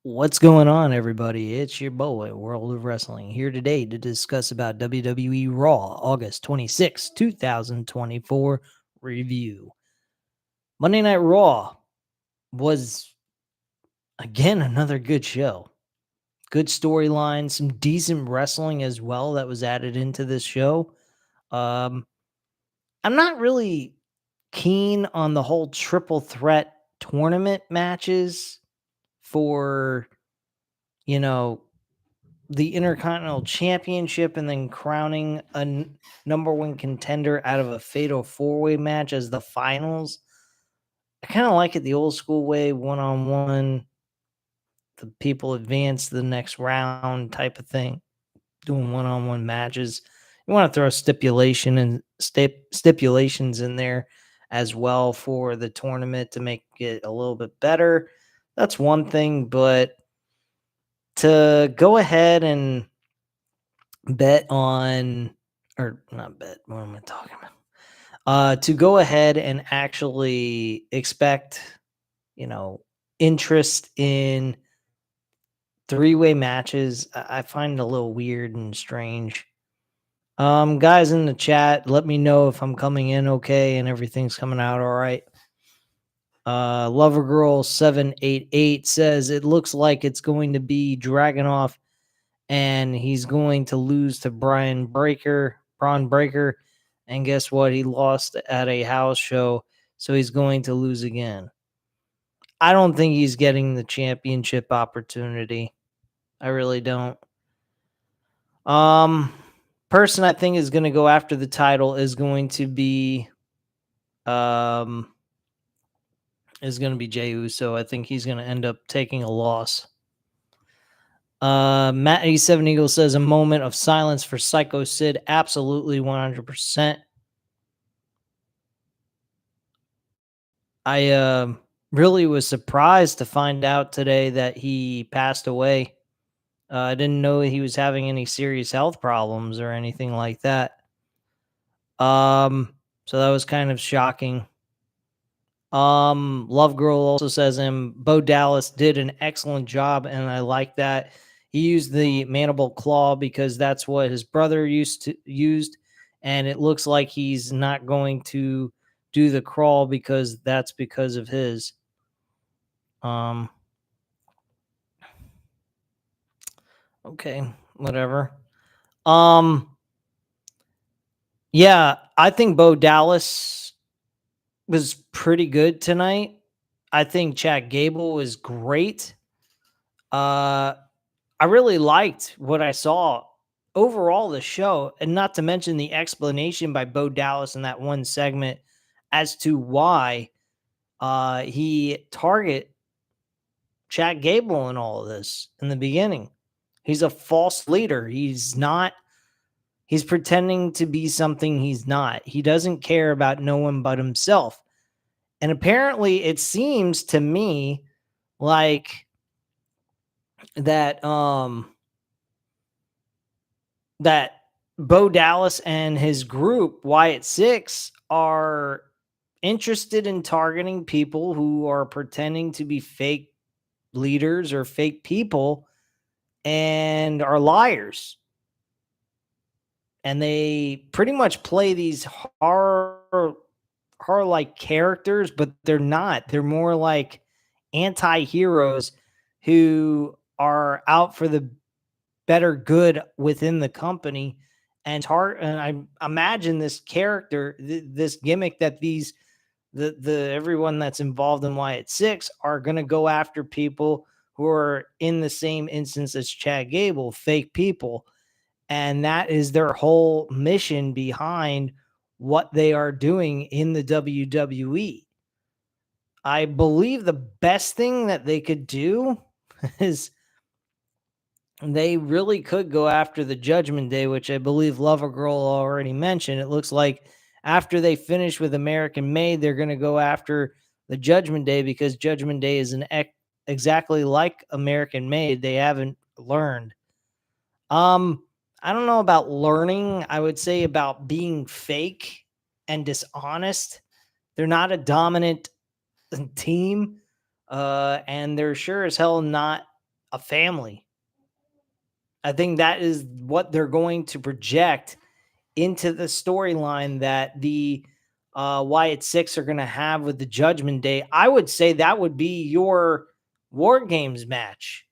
What's going on, everybody? It's your boy, World of Wrestling, here today to discuss about WWE Raw, August 26, 2024 review. Monday Night Raw was, again, another good show. Good storyline, some decent wrestling as well that was added into this show. Um, I'm not really keen on the whole triple threat tournament matches for, you know, the Intercontinental Championship and then crowning a number one contender out of a fatal four-way match as the finals. I kind of like it the old school way, one-on-one, the people advance to the next round type of thing, doing one-on-one matches. You want to throw stipulation and stipulations in there as well for the tournament to make it a little bit better. That's one thing, but to go ahead and bet on, or not bet, what am I talking about? To go ahead and actually expect, you know, interest in three-way matches, I find it a little weird and strange. Guys in the chat, let me know if I'm coming in okay and everything's coming out all right. Lovergirl 788 says it looks like it's going to be Dragunov and he's going to lose to Braun Breaker. And guess what? He lost at a house show, so he's going to lose again. I don't think he's getting the championship opportunity. I really don't. Person I think is going to go after the title is going to be Jey Uso. I think he's going to end up taking a loss. Matt 87 Eagle says a moment of silence for Psycho Sid. Absolutely 100%. I really was surprised to find out today that he passed away. I didn't know he was having any serious health problems or anything like that. So that was kind of shocking. Love Girl also says Bo Dallas did an excellent job, and I like that. He used the mandible claw because that's what his brother used, and it looks like he's not going to do the crawl because that's because of his. Okay, whatever. Yeah, I think Bo Dallas was pretty good tonight. I think Chad Gable was great. I really liked what I saw overall the show, and not to mention the explanation by Bo Dallas in that one segment as to why he target Chad Gable in all of this in the beginning. He's a false leader. He's not. He's pretending to be something he's not. He doesn't care about no one but himself. And apparently it seems to me like that that Bo Dallas and his group, Wyatt 6, are interested in targeting people who are pretending to be fake leaders or fake people and are liars. And they pretty much play these horror-like characters, but they're not. They're more like anti-heroes who are out for the better good within the company. And I imagine this character, this gimmick that the everyone that's involved in Wyatt 6 are going to go after people who are in the same instance as Chad Gable, fake people. And that is their whole mission behind what they are doing in the WWE. I believe the best thing that they could do is they really could go after the Judgment Day, which I believe Lover Girl already mentioned. It looks like after they finish with American Made, they're going to go after the Judgment Day because Judgment Day is exactly like American Made. They haven't learned. I don't know about learning. I would say about being fake and dishonest. They're not a dominant team, and they're sure as hell not a family. I think that is what they're going to project into the storyline that the Wyatt Six are going to have with the Judgment Day. I would say that would be your War Games match,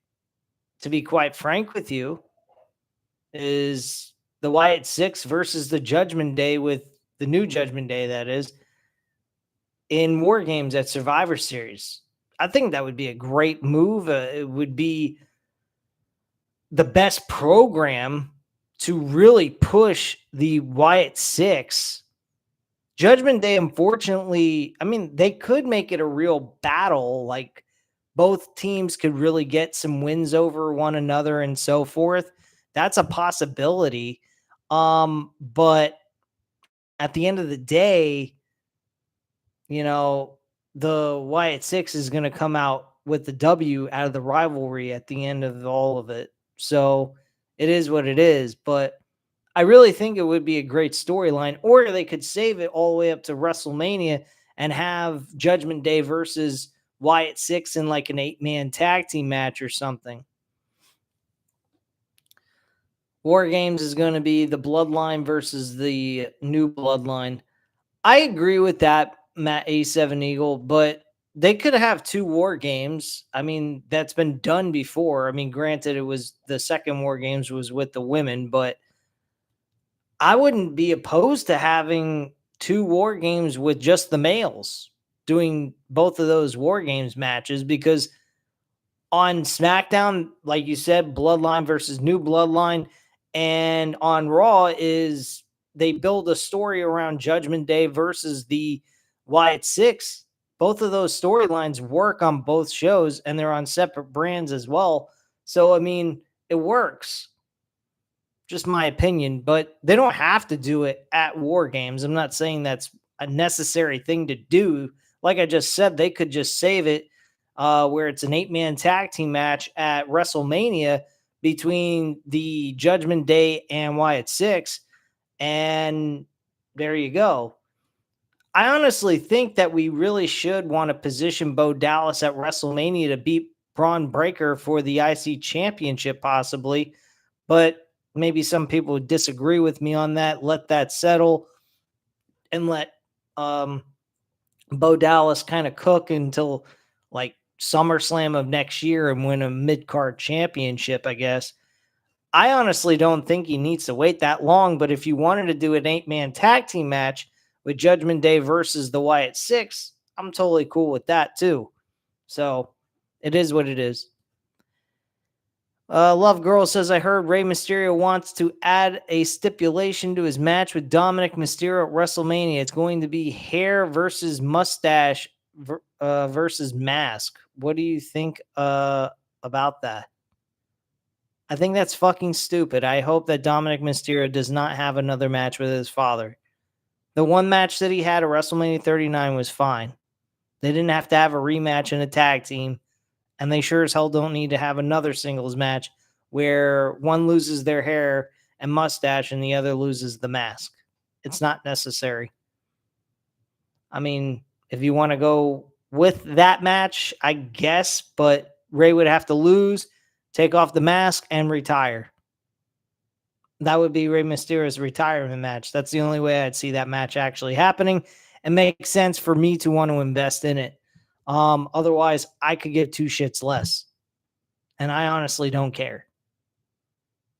to be quite frank with you, is the Wyatt Six versus the Judgment Day, with the new Judgment Day, that is, in War Games at Survivor Series. I think that would be a great move. It would be the best program to really push the Wyatt Six. Judgment Day, unfortunately, I mean, they could make it a real battle. Like, both teams could really get some wins over one another and so forth. That's a possibility. But at the end of the day, you know, the Wyatt Six is going to come out with the W out of the rivalry at the end of all of it. So it is what it is. But I really think it would be a great storyline, or they could save it all the way up to WrestleMania and have Judgment Day versus Wyatt Six in like an 8-man tag team match or something. War Games is going to be the Bloodline versus the New Bloodline. I agree with that, Matt A7 Eagle, but they could have 2 War Games. I mean, that's been done before. I mean, granted, it was the second War Games was with the women, but I wouldn't be opposed to having 2 War Games with just the males doing both of those War Games matches, because on SmackDown, like you said, Bloodline versus New Bloodline, and on Raw is they build a story around Judgment Day versus the Wyatt Six. Both of those storylines work on both shows, and they're on separate brands as well. So, I mean, it works. Just my opinion, but they don't have to do it at War Games. I'm not saying that's a necessary thing to do. Like I just said, they could just save it where it's an 8-man tag team match at WrestleMania between the Judgment Day and Wyatt Six, and there you go. I honestly think that we really should want to position Bo Dallas at WrestleMania to beat Braun Breaker for the IC Championship, possibly. But maybe some people would disagree with me on that. Let that settle and let Bo Dallas kind of cook until like SummerSlam of next year and win a mid-card championship, I guess. I honestly don't think he needs to wait that long, but if you wanted to do an 8-man tag team match with Judgment Day versus the Wyatt Six, I'm totally cool with that too. So it is what it is. Love Girl says, I heard Rey Mysterio wants to add a stipulation to his match with Dominic Mysterio at WrestleMania. It's going to be hair versus mustache versus mask. What do you think about that? I think that's fucking stupid. I hope that Dominic Mysterio does not have another match with his father. The one match that he had at WrestleMania 39 was fine. They didn't have to have a rematch in a tag team. And they sure as hell don't need to have another singles match where one loses their hair and mustache and the other loses the mask. It's not necessary. I mean, if you want to go with that match, I guess, but Rey would have to lose, take off the mask, and retire. That would be Rey Mysterio's retirement match. That's the only way I'd see that match actually happening and make sense for me to want to invest in it. Otherwise, I could give 2 shits less. And I honestly don't care.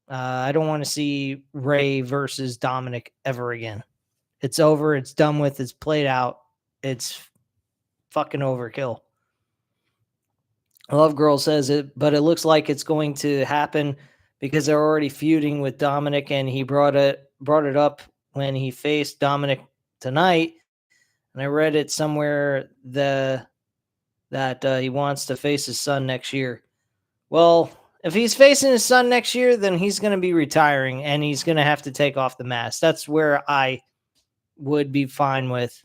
I don't want to see Rey versus Dominic ever again. It's over. It's done with. It's played out. It's fucking overkill. Love Girl says it, but it looks like it's going to happen because they're already feuding with Dominic, and he brought it up when he faced Dominic tonight. And I read it somewhere that he wants to face his son next year. Well, if he's facing his son next year, then he's going to be retiring and he's going to have to take off the mask. That's where I would be fine with.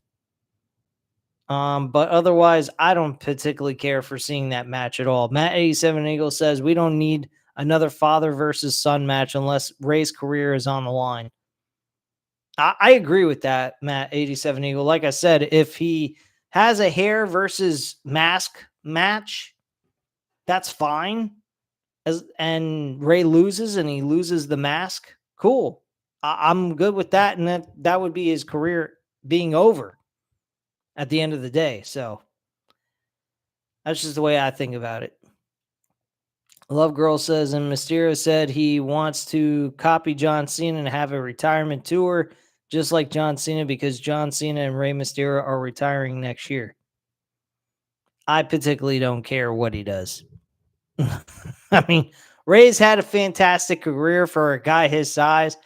But otherwise, I don't particularly care for seeing that match at all. Matt 87 Eagle says we don't need another father versus son match unless Rey's career is on the line. I agree with that, Matt 87 Eagle. Like I said, if he has a hair versus mask match, that's fine. and Ray loses and he loses the mask, cool. I'm good with that, and that would be his career being over at the end of the day. So that's just the way I think about it. Love Girl says, and Mysterio said he wants to copy John Cena and have a retirement tour just like John Cena because John Cena and Rey Mysterio are retiring next year. I particularly don't care what he does. I mean, Ray's had a fantastic career for a guy his size,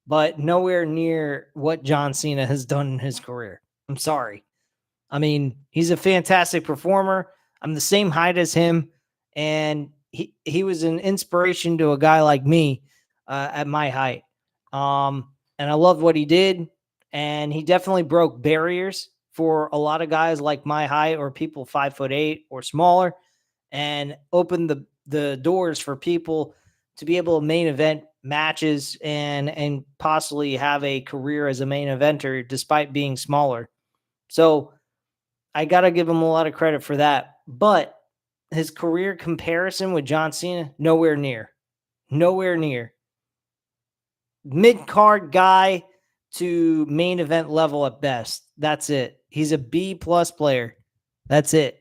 but nowhere near what John Cena has done in his career. I'm sorry. I mean, he's a fantastic performer. I'm the same height as him, and he was an inspiration to a guy like me at my height. And I loved what he did, and he definitely broke barriers for a lot of guys like my height or people 5'8" or smaller, and opened the doors for people to be able to main event matches and possibly have a career as a main eventer despite being smaller. So I got to give him a lot of credit for that. But his career comparison with John Cena, nowhere near. Nowhere near. Mid-card guy to main event level at best. That's it. He's a B+ player. That's it.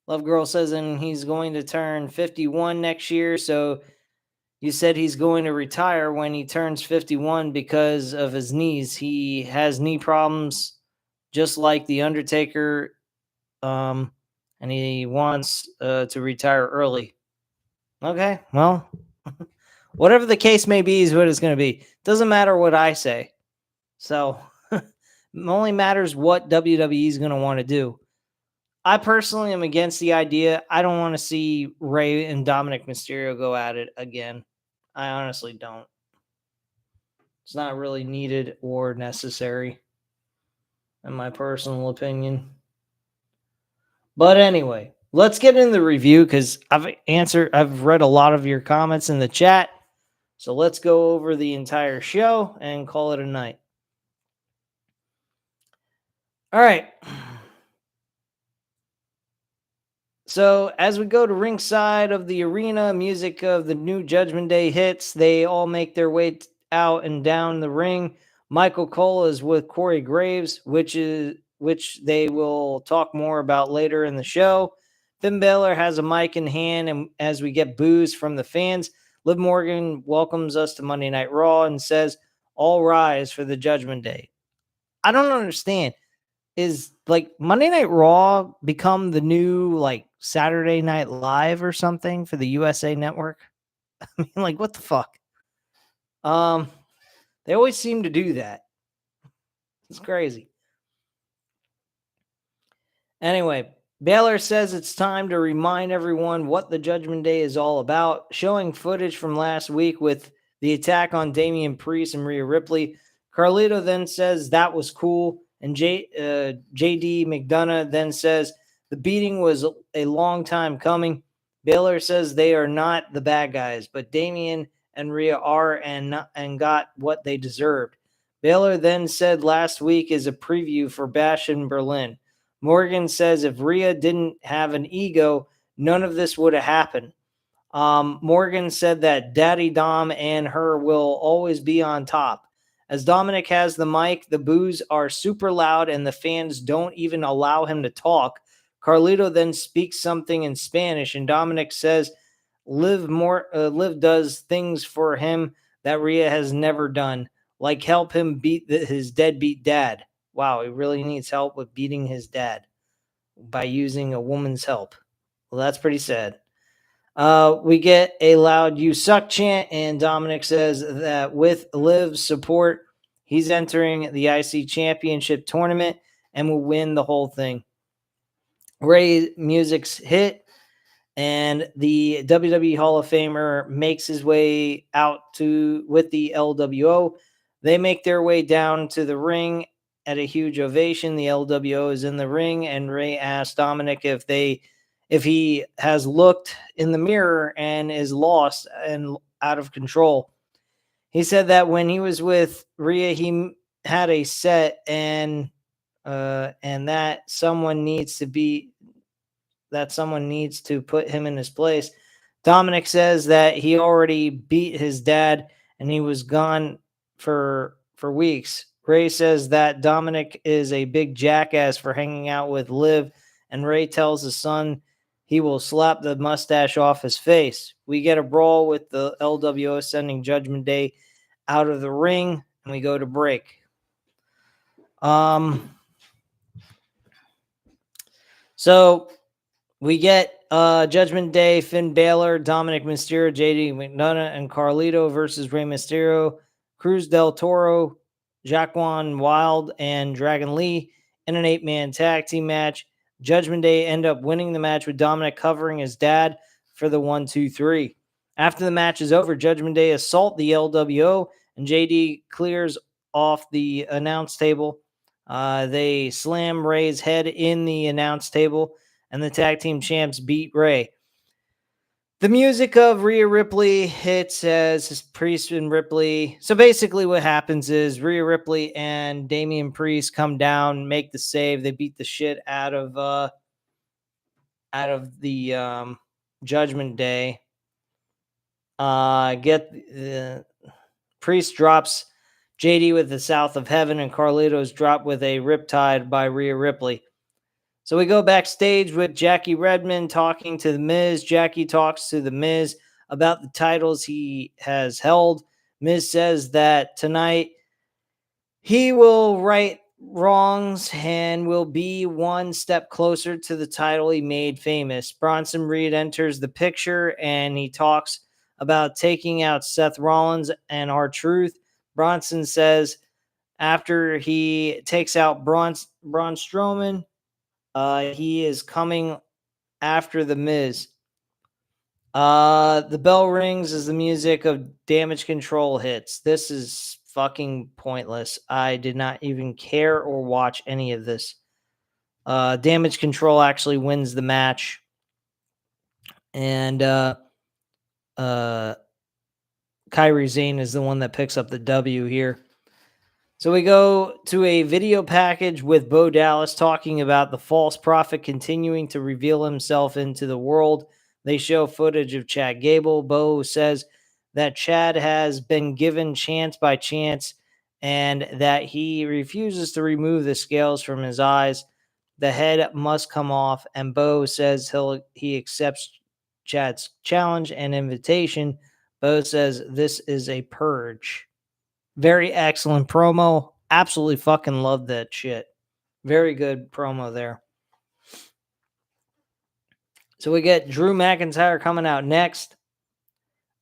Love Girl says, and he's going to turn 51 next year. So you said he's going to retire when he turns 51 because of his knees. He has knee problems just like The Undertaker. And he wants to retire early. Okay, well, whatever the case may be is what it's going to be. Doesn't matter what I say. So it only matters what WWE is going to want to do. I personally am against the idea. I don't want to see Rey and Dominic Mysterio go at it again. I honestly don't. It's not really needed or necessary, in my personal opinion. But anyway, let's get into the review because I've read a lot of your comments in the chat. So let's go over the entire show and call it a night. All right. So as we go to ringside of the arena, music of the new Judgment Day hits. They all make their way out and down the ring. Michael Cole is with Corey Graves, which they will talk more about later in the show. Finn Balor has a mic in hand, and as we get boos from the fans, Liv Morgan welcomes us to Monday Night Raw and says, "All rise for the Judgment Day." I don't understand. Is like Monday Night Raw become the new like Saturday Night Live or something for the USA Network? I mean, like, what the fuck? They always seem to do that. It's crazy. Anyway, Baylor says it's time to remind everyone what the Judgment Day is all about, showing footage from last week with the attack on Damian Priest and Rhea Ripley. Carlito then says that was cool, and JD McDonough then says the beating was a long time coming. Baylor says they are not the bad guys, but Damian and Rhea are and got what they deserved. Baylor then said last week is a preview for Bash in Berlin. Morgan says if Rhea didn't have an ego, none of this would have happened. Morgan said that Daddy Dom and her will always be on top. As Dominic has the mic, the boos are super loud and the fans don't even allow him to talk. Carlito then speaks something in Spanish, and Dominic says Liv does things for him that Rhea has never done, like help him beat his deadbeat dad. Wow, he really needs help with beating his dad by using a woman's help. Well, that's pretty sad. We get a loud "You suck" chant, and Dominic says that with Liv's support, he's entering the IC Championship tournament and will win the whole thing. Ray music's hit, and the WWE Hall of Famer makes his way out with the LWO. They make their way down to the ring at a huge ovation. The LWO is in the ring, and Ray asks Dominic if he has looked in the mirror and is lost and out of control. He said that when he was with Rhea, he had a set and that someone needs to put him in his place. Dominic says that he already beat his dad and he was gone for weeks. Ray says that Dominic is a big jackass for hanging out with Liv, and Ray tells his son he will slap the mustache off his face. We get a brawl with the LWO sending Judgment Day out of the ring, and we go to break. So we get Judgment Day, Finn Balor, Dominic Mysterio, JD McDonough, and Carlito versus Rey Mysterio, Cruz del Toro, Jaquan Wild, and Dragon Lee in an 8-man tag team match. Judgment Day end up winning the match with Dominic covering his dad for the 1-2-3. After the match is over, Judgment Day assault the LWO, and JD clears off the announce table. They slam Ray's head in the announce table, and the tag team champs beat Ray. The music of Rhea Ripley hits as Priest and Ripley. So basically what happens is Rhea Ripley and Damian Priest come down, make the save. They beat the shit out of the Judgment Day. Priest drops JD with the South of Heaven, and Carlito's dropped with a Riptide by Rhea Ripley. So we go backstage with Jackie Redmond talking to The Miz. Jackie talks to The Miz about the titles he has held. Miz says that tonight he will right wrongs and will be one step closer to the title he made famous. Bronson Reed enters the picture and he talks about taking out Seth Rollins and R-Truth. Bronson says after he takes out Braun Strowman, he is coming after The Miz. The bell rings as the music of Damage Control hits. This is fucking pointless. I did not even care or watch any of this. Damage Control actually wins the match. And Kairi Zane is the one that picks up the W here. So we go to a video package with Bo Dallas talking about the false prophet continuing to reveal himself into the world. They show footage of Chad Gable. Bo says that Chad has been given chance by chance and that he refuses to remove the scales from his eyes. The head must come off, and Bo says he accepts Chad's challenge and invitation. Bo says this is a purge. Very excellent promo. Absolutely fucking love that shit. Very good promo there. So we get Drew McIntyre coming out next.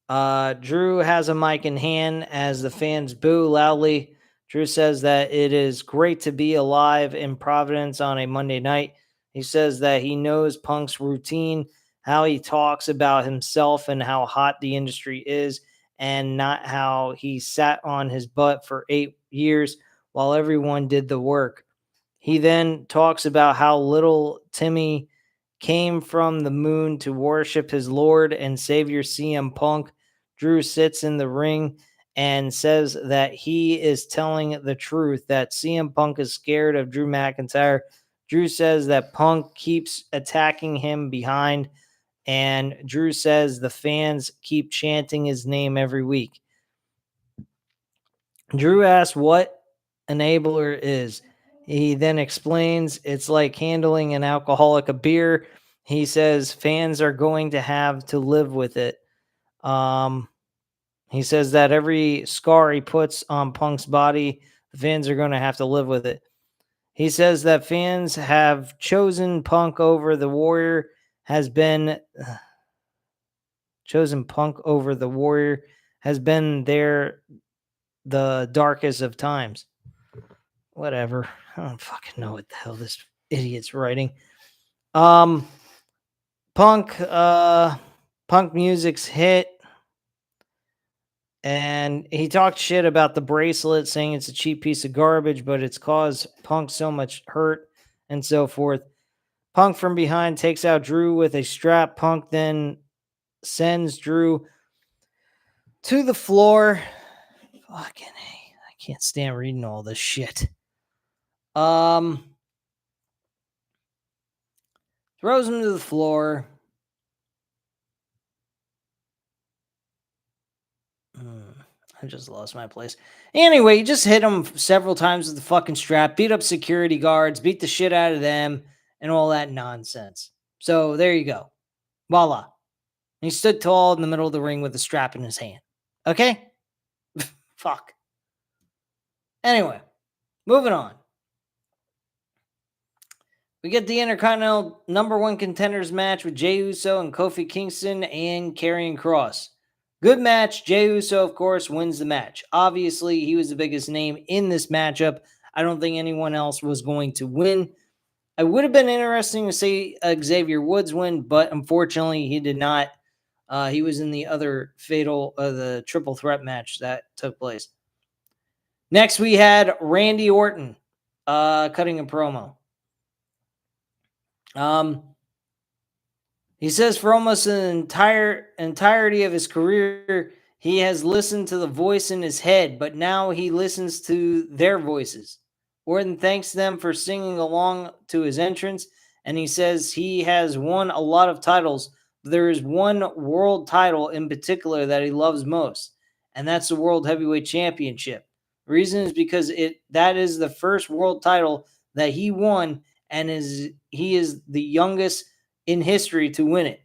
Drew has a mic in hand as the fans boo loudly. Drew says that it is great to be alive in Providence on a Monday night. He says that he knows Punk's routine, how he talks about himself and how hot the industry is, and not how he sat on his butt for 8 years while everyone did the work. He then talks about how little Timmy came from the moon to worship his Lord and Savior CM Punk. Drew sits in the ring and says that he is telling the truth, that CM Punk is scared of Drew McIntyre. Drew says that Punk keeps attacking him behind, and Drew says the fans keep chanting his name every week. Drew asks what enabler is. He then explains it's like handling an alcoholic a beer. He says fans are going to have to live with it. He says that every scar he puts on Punk's body, the fans are going to have to live with it. He says that fans have chosen Punk over the Warrior has been there the darkest of times. Whatever. I don't fucking know what the hell this idiot's writing. Punk music's hit. And he talked shit about the bracelet, saying it's a cheap piece of garbage, but it's caused Punk so much hurt and so forth. Punk from behind takes out Drew with a strap. Punk then sends Drew to the floor. Fucking hey, I can't stand reading all this shit. Throws him to the floor. I just lost my place. Anyway, he just hit him several times with the fucking strap, beat up security guards, beat the shit out of them, and all that nonsense. So there you go. Voila. And he stood tall in the middle of the ring with the strap in his hand. Okay? Fuck. Anyway, moving on. We get the Intercontinental #1 contenders match with Jey Uso and Kofi Kingston and Karrion Kross. Good match. Jey Uso, of course, wins the match. Obviously, he was the biggest name in this matchup. I don't think anyone else was going to win. It would have been interesting to see Xavier Woods win, but unfortunately, he did not. He was in the other the triple threat match that took place. Next, we had Randy Orton cutting a promo. He says for almost an entirety of his career, he has listened to the voice in his head, but now he listens to their voices. Orton thanks them for singing along to his entrance, and he says he has won a lot of titles. But there is one world title in particular that he loves most, and that's the World Heavyweight Championship. The reason is because that is the first world title that he won, and he is the youngest in history to win it.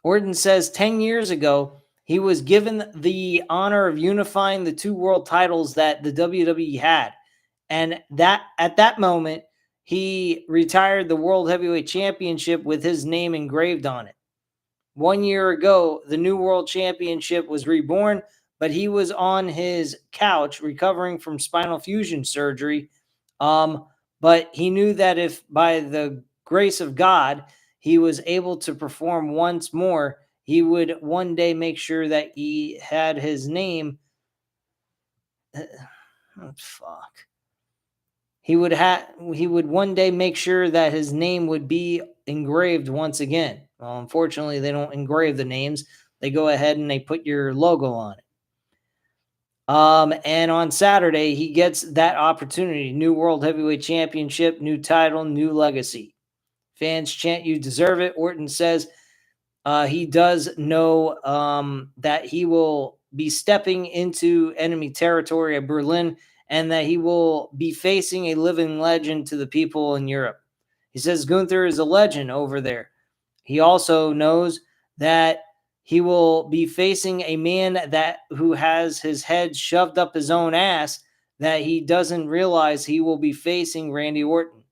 Orton says 10 years ago, he was given the honor of unifying the two world titles that the WWE had. And that at that moment, he retired the World Heavyweight Championship with his name engraved on it. 1 year ago, the new World Championship was reborn, but he was on his couch recovering from spinal fusion surgery. But he knew that if by the grace of God, he was able to perform once more, he would one day make sure that he had his name. Fuck. He would one day make sure that his name would be engraved once again. Well, unfortunately, they don't engrave the names. They go ahead and they put your logo on it. And on Saturday, he gets that opportunity. New World Heavyweight Championship, new title, new legacy. Fans chant, "You deserve it." Orton says he does know that he will be stepping into enemy territory at Berlin and that he will be facing a living legend to the people in Europe. He says Gunther is a legend over there. He also knows that he will be facing a man who has his head shoved up his own ass, that he doesn't realize he will be facing Randy Orton.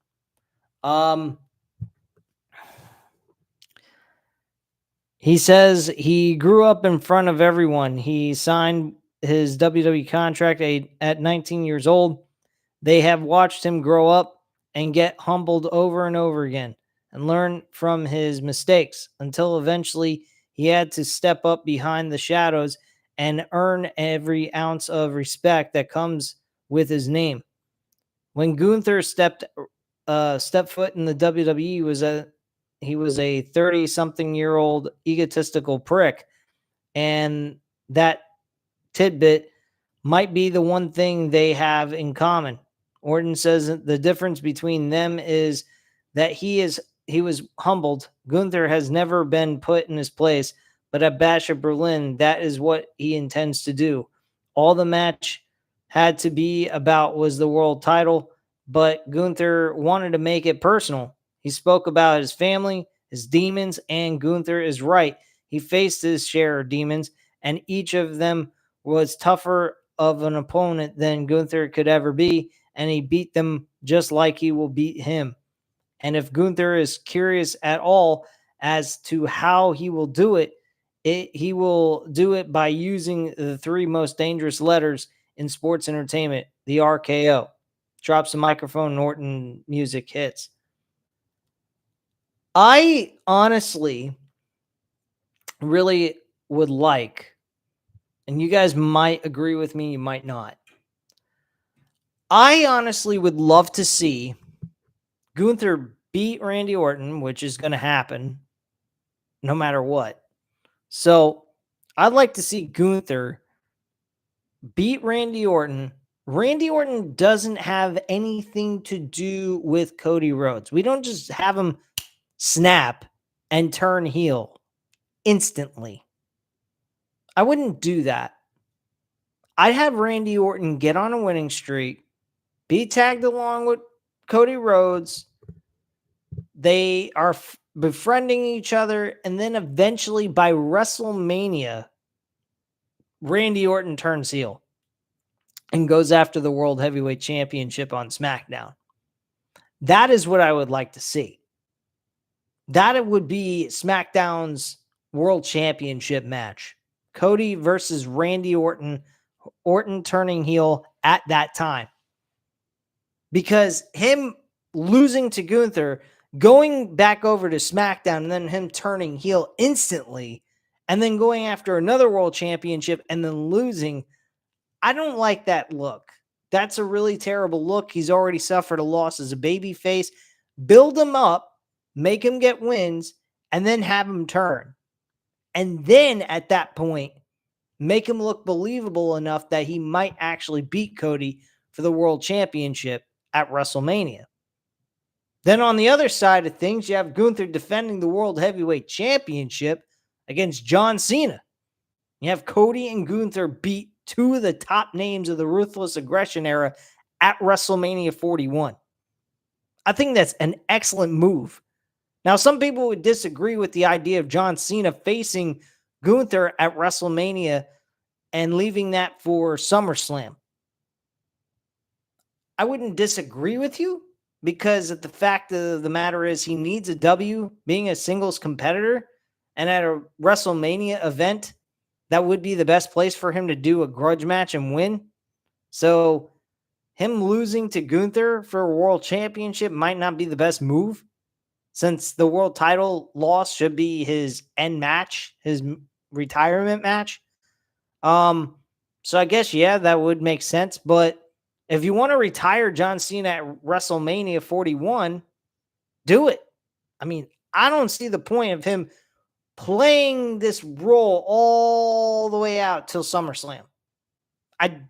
He says he grew up in front of everyone. He signed his WWE contract at 19 years old. They have watched him grow up and get humbled over and over again and learn from his mistakes until eventually he had to step up behind the shadows and earn every ounce of respect that comes with his name. When Gunther stepped foot in the WWE, he was a 30-something-year-old egotistical prick, and that tidbit might be the one thing they have in common. Orton says the difference between them is that he was humbled. Gunther has never been put in his place, but at Bash of Berlin, that is what he intends to do. All the match had to be about was the world title, but Gunther wanted to make it personal. He spoke about his family, his demons, and Gunther is right. He faced his share of demons, and each of them was tougher of an opponent than Gunther could ever be, and he beat them just like he will beat him. And if Gunther is curious at all as to how he will do it, he will do it by using the three most dangerous letters in sports entertainment, the RKO. Drops the microphone, Orton music hits. I honestly really would like, and you guys might agree with me, you might not. I honestly would love to see Gunther beat Randy Orton, which is going to happen no matter what. So I'd like to see Gunther beat Randy Orton. Randy Orton doesn't have anything to do with Cody Rhodes. We don't just have him snap and turn heel instantly. I wouldn't do that. I'd have Randy Orton get on a winning streak, be tagged along with Cody Rhodes. They are befriending each other, and then eventually by WrestleMania, Randy Orton turns heel and goes after the World Heavyweight Championship on SmackDown. That is what I would like to see. That it would be SmackDown's World Championship match. Cody versus Randy Orton, Orton turning heel at that time. Because him losing to Gunther, going back over to SmackDown, and then him turning heel instantly, and then going after another World Championship and then losing, I don't like that look. That's a really terrible look. He's already suffered a loss as a babyface. Build him up, make him get wins, and then have him turn. And then at that point, make him look believable enough that he might actually beat Cody for the World Championship at WrestleMania. Then on the other side of things, you have Gunther defending the World Heavyweight Championship against John Cena. You have Cody and Gunther beat two of the top names of the Ruthless Aggression era at WrestleMania 41. I think that's an excellent move. Now, some people would disagree with the idea of John Cena facing Gunther at WrestleMania and leaving that for SummerSlam. I wouldn't disagree with you because the fact of the matter is he needs a W being a singles competitor, and at a WrestleMania event, that would be the best place for him to do a grudge match and win. So him losing to Gunther for a world championship might not be the best move, since the world title loss should be his end match, his retirement match. So I guess, yeah, that would make sense. But if you want to retire John Cena at WrestleMania 41, do it. I mean, I don't see the point of him playing this role all the way out till SummerSlam. I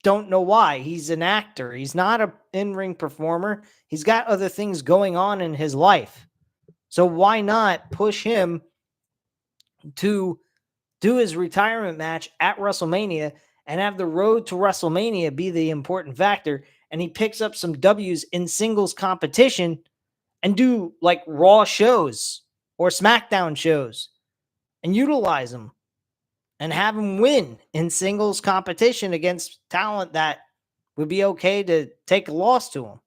don't know why. He's an actor. He's not an in-ring performer. He's got other things going on in his life. So why not push him to do his retirement match at WrestleMania and have the road to WrestleMania be the important factor, and he picks up some W's in singles competition and do like Raw shows or SmackDown shows and utilize them and have him win in singles competition against talent that would be okay to take a loss to him.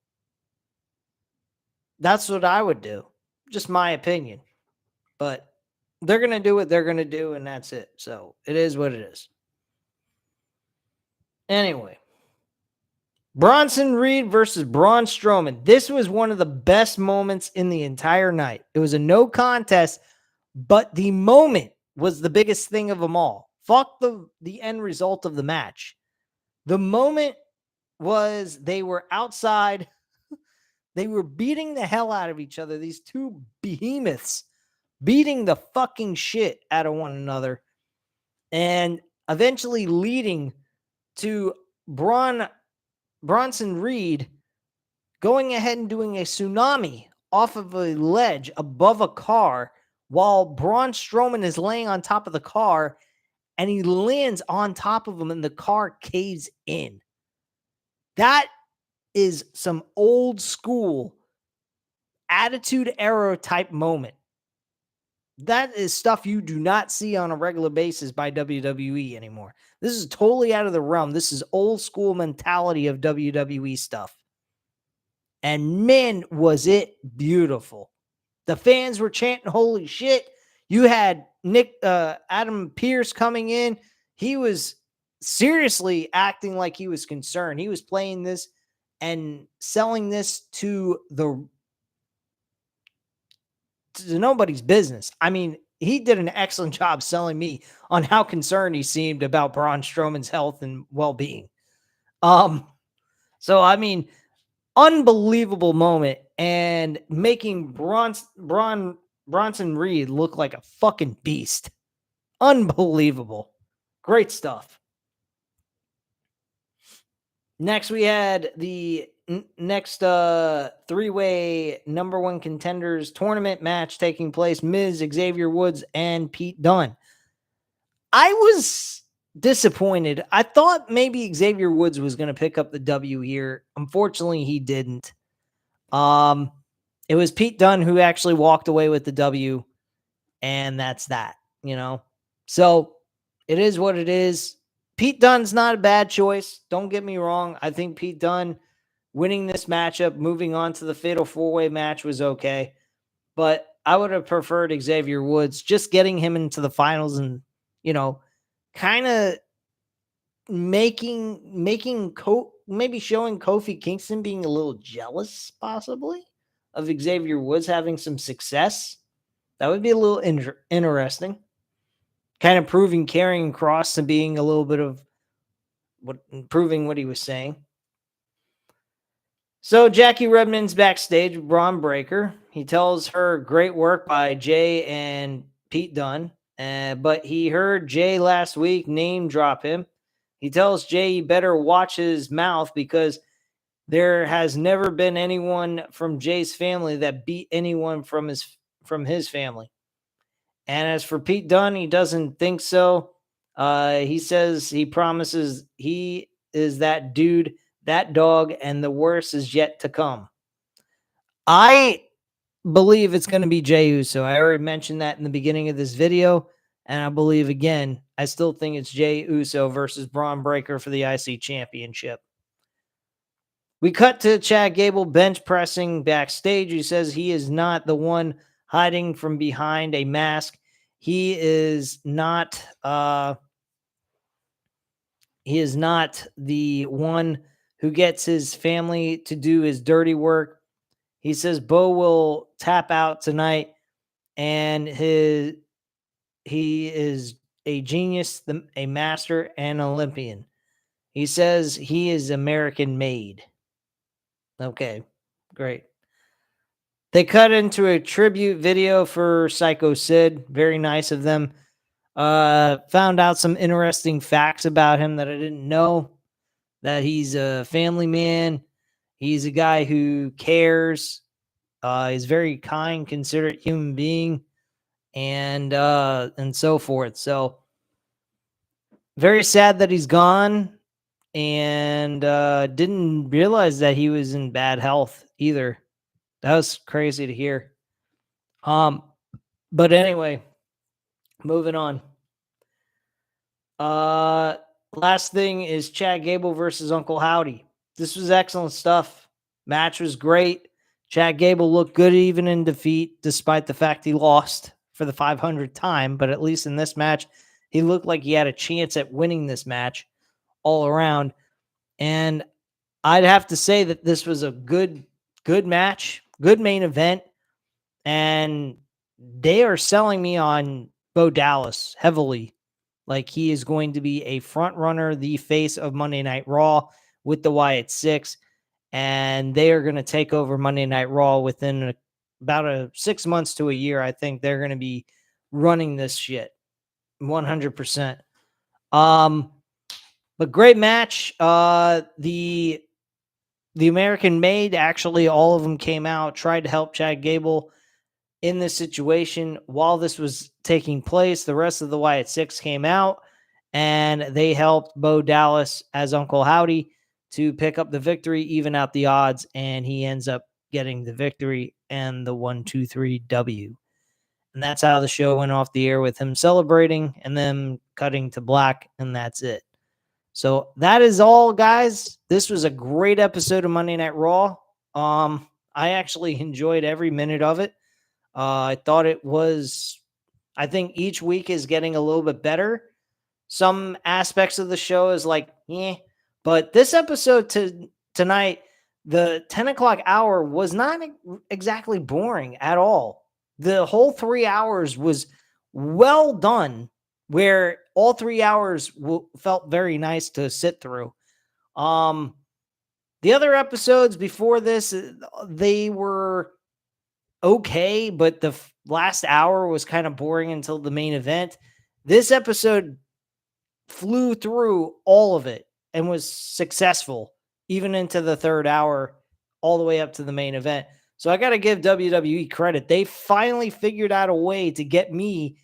That's what I would do. Just my opinion. But they're going to do what they're going to do, and that's it. So it is what it is. Anyway, Bronson Reed versus Braun Strowman. This was one of the best moments in the entire night. It was a no contest, but the moment was the biggest thing of them all. Fuck the end result of the match. The moment was they were outside. They were beating the hell out of each other. These two behemoths beating the fucking shit out of one another, and eventually leading to Bronson Reed going ahead and doing a tsunami off of a ledge above a car while Braun Strowman is laying on top of the car, and he lands on top of him and the car caves in. That is some old school Attitude Era type moment. That is stuff you do not see on a regular basis by WWE anymore. This is totally out of the realm. This is old school mentality of WWE stuff. And man, was it beautiful. The fans were chanting, holy shit. You had Adam Pearce coming in. He was seriously acting like he was concerned. He was playing this and selling this to nobody's business. I mean, he did an excellent job selling me on how concerned he seemed about Braun Strowman's health and well-being. So I mean, unbelievable moment, and making Bronson Reed look like a fucking beast. Unbelievable. Great stuff. Next, we had the next three-way number one contenders tournament match taking place. Miz, Xavier Woods, and Pete Dunne. I was disappointed. I thought maybe Xavier Woods was going to pick up the W here. Unfortunately, he didn't. Um, it was Pete Dunne who actually walked away with the W, and that's that, you know? So it is what it is. Pete Dunne's not a bad choice. Don't get me wrong. I think Pete Dunne winning this matchup, moving on to the Fatal 4-Way match was okay. But I would have preferred Xavier Woods, just getting him into the finals and, kind of maybe showing Kofi Kingston being a little jealous, possibly, of Xavier Woods having some success. That would be a little interesting. Kind of proving Karrion Kross to being a little bit of proving what he was saying. So Jackie Redmond's backstage with Braun Breaker. He tells her great work by Jay and Pete Dunne, but he heard Jay last week name drop him. He tells Jay he better watch his mouth because there has never been anyone from Jay's family that beat anyone from his family. And as for Pete Dunne, he doesn't think so. He says he promises he is that dude, that dog, and the worst is yet to come. I believe it's going to be Jey Uso. I already mentioned that in the beginning of this video. And I believe, again, I still think it's Jey Uso versus Braun Breaker for the IC Championship. We cut to Chad Gable bench pressing backstage. He says he is not the one hiding from behind a mask. He is not the one who gets his family to do his dirty work. He says Bo will tap out tonight, and he is a genius, a master, and Olympian. He says he is American made. Okay, great. They cut into a tribute video for Psycho Sid. Very nice of them. Found out some interesting facts about him that I didn't know. That he's a family man. He's a guy who cares. He's a very kind, considerate human being, and so forth. So very sad that he's gone, and didn't realize that he was in bad health either. That was crazy to hear. But anyway, moving on. Last thing is Chad Gable versus Uncle Howdy. This was excellent stuff. Match was great. Chad Gable looked good even in defeat, despite the fact he lost for the 500th time. But at least in this match, he looked like he had a chance at winning this match all around. And I'd have to say that this was a good match, good main event. And they are selling me on Bo Dallas heavily. Like he is going to be a front runner, the face of Monday Night Raw with the Wyatt Six. And they are going to take over Monday Night Raw within about 6 months to a year. I think they're going to be running this shit 100%. But great match. The American Made, actually, all of them came out, tried to help Chad Gable in this situation while this was taking place. The rest of the Wyatt Six came out, and they helped Bo Dallas as Uncle Howdy to pick up the victory, even out the odds, and he ends up getting the victory and the 1-2-3 W. And that's how the show went off the air, with him celebrating and then cutting to black, and that's it. So that is all, guys. This was a great episode of Monday Night Raw. I actually enjoyed every minute of it. I thought it was, I think each week is getting a little bit better. Some aspects of the show is like, but this episode tonight, the 10 o'clock hour was not exactly boring at all. The whole 3 hours was well done, where all 3 hours felt very nice to sit through. The other episodes before this, they were okay, but the last hour was kind of boring until the main event. This episode flew through all of it and was successful, even into the third hour, all the way up to the main event. So I got to give WWE credit. They finally figured out a way to get me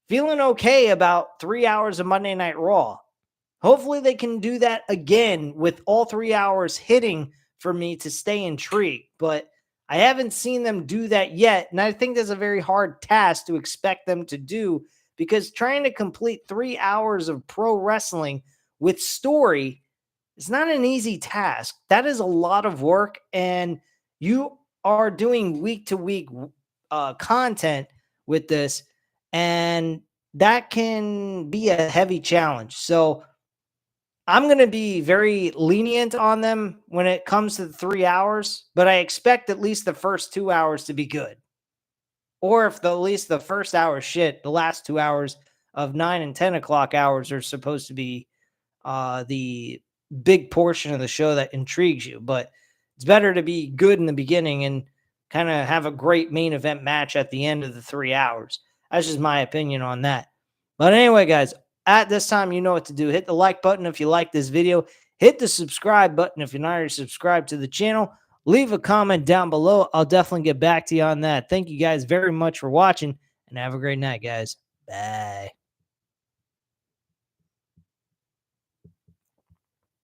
feeling okay about 3 hours of Monday Night Raw. Hopefully they can do that again with all 3 hours hitting for me to stay intrigued, but I haven't seen them do that yet, and I think that's a very hard task to expect them to do, because trying to complete 3 hours of pro wrestling with story is not an easy task. That is a lot of work, and you are doing week to week content with this, and that can be a heavy challenge. So I'm going to be very lenient on them when it comes to the 3 hours, but I expect at least the first 2 hours to be good. Or if at least the first hour shit, the last 2 hours of 9 and 10 o'clock hours are supposed to be the big portion of the show that intrigues you. But it's better to be good in the beginning and kind of have a great main event match at the end of the 3 hours. That's just my opinion on that. But anyway, guys, at this time, you know what to do. Hit the like button if you like this video. Hit the subscribe button if you're not already subscribed to the channel. Leave a comment down below. I'll definitely get back to you on that. Thank you guys very much for watching, and have a great night, guys. Bye.